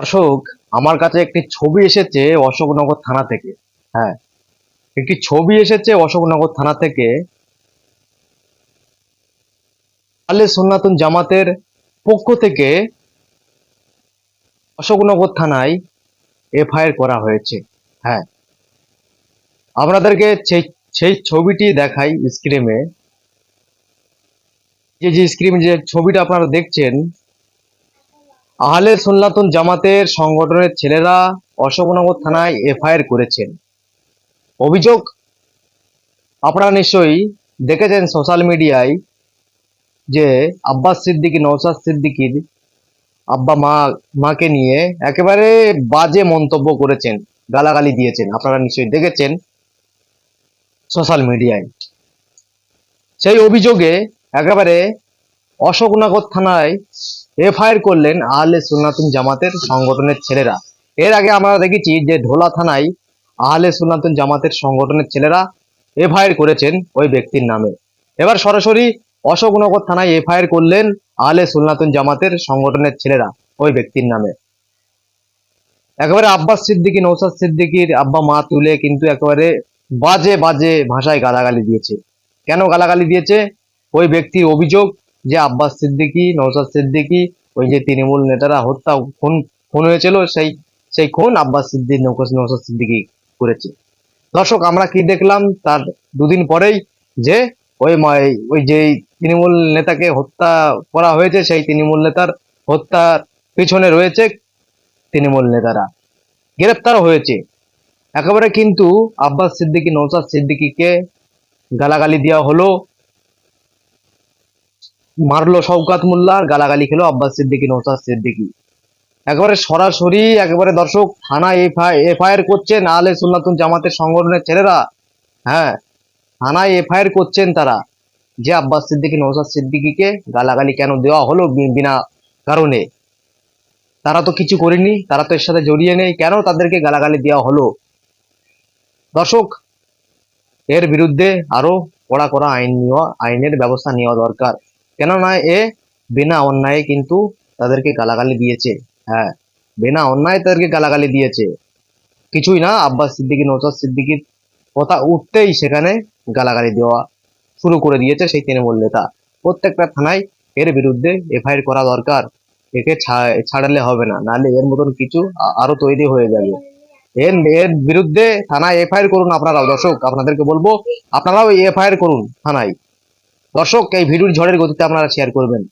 দর্শক, আমার কাছে একটি ছবি এসেছে অশোকনগর থানা থেকে। হ্যাঁ, একটি ছবি এসেছে অশোকনগর থানা থেকে। আলে সুন্নাতুন জামাতের পক্ষ থেকে অশোকনগর থানায় এফআইআর করা হয়েছে। হ্যাঁ, আপনাদেরকে সেই সেই ছবিটি দেখাই স্ক্রিনে। যে স্ক্রিনে যে ছবিটা আপনারা দেখছেন, আহলে সুন্নাতুন জামাতের সংগঠনের ছেলেরা অশোকনগর থানায় এফআইআর করেছেন। অভিযোগ আপনারা নিশ্চয়ই দেখেছেন সোশ্যাল মিডিয়ায়, যে আব্বাস সিদ্দিকী, নওশাদ সিদ্দিকীর আব্বা মাকে নিয়ে একেবারে বাজে মন্তব্য করেছেন, গালাগালি দিয়েছেন। আপনারা নিশ্চয়ই দেখেছেন সোশ্যাল মিডিয়ায়। সেই অভিযোগে একেবারে অশোকনগর থানায় এফআইআর করলেন আহলে সুন্নাতুন জামাতের সংগঠনের ছেলেরা। এর আগে আমরা দেখেছি যে ঢোলা থানায় আহলে সুন্নাতুন জামাতের সংগঠনের ছেলেরা এফআইআর করেছেন ওই ব্যক্তির নামে। এবার সরাসরি অশোকনগর থানায় এফআইআর করলেন আহলে সুন্নাতুন জামাতের সংগঠনের ছেলেরা ওই ব্যক্তির নামে। একেবারে আব্বাস সিদ্দিকী, নওশাদ সিদ্দিকীর আব্বা মা তুলে কিন্তু একেবারে বাজে বাজে ভাষায় গালাগালি দিয়েছে। কেন গালাগালি দিয়েছে? ওই ব্যক্তির অভিযোগ যে আব্বাস সিদ্দিকী, নওশাদ সিদ্দিকী, ওই যে তৃণমূল নেতারা হত্যা খুন খুন হয়েছিল, সেই সেই খুন আব্বাস সিদ্দিকী, নওশাদ সিদ্দিকী করেছে। দর্শক, আমরা কি দেখলাম তার দুদিন পরেই, যে ওই যে তৃণমূল নেতাকে হত্যা করা হয়েছে, সেই তৃণমূল নেতার হত্যার পিছনে রয়েছে তৃণমূল নেতারা, গ্রেপ্তার হয়েছে। একেবারে কিন্তু আব্বাস সিদ্দিকী, নওশাদ সিদ্দিকীকে গালাগালি দেওয়া হলো, মারলো শওকাত মোল্লা, আর গালাগালি খেলো আব্বাস সিদ্দিকী, নওশাদ সিদ্দিকী। একেবারে সরাসরি একেবারে দর্শক থানায় এফআইআর করছেন আহলে সুন্নাতুন জামাতের সংগঠনের ছেলেরা। হ্যাঁ, থানায় এফআইআর করছেন তারা, যে আব্বাস সিদ্দিকী, নওশাদ সিদ্দিকীকে গালাগালি কেন দেওয়া হলো বিনা কারণে। তারা তো কিছু করেনি, তারা তো এর সাথে জড়িয়ে নেই, কেন তাদেরকে গালাগালি দেওয়া হলো? দর্শক, এর বিরুদ্ধে আরো কড়া কড়া আইনের ব্যবস্থা নেওয়া দরকার। কেননা বিনা অন্যায়ে কিন্তু তাদেরকে গালাগালি দিয়েছে। হ্যাঁ, বিনা অন্যায় তাদেরকে গালাগালি দিয়েছে, কিছুই না। আব্বাস সিদ্দিকী, নওশাদ সিদ্দিকীর কথা উঠতেই সেখানে গালাগালি দেওয়া শুরু করে দিয়েছে সেই তৃণমূল নেতা। প্রত্যেকটা থানায় এর বিরুদ্ধে এফআইআর করা দরকার। একে ছাড়লে হবে না, নাহলে এর মতন কিছু আরো তৈরি হয়ে যাবে। এর বিরুদ্ধে থানায় এফআইআর করুন আপনারাও। দর্শক, আপনাদেরকে বলবো আপনারাও এফআইআর করুন থানায়। দর্শক, এই ভিডিওর ঝড়ের গতিতে আপনারা শেয়ার করবেন।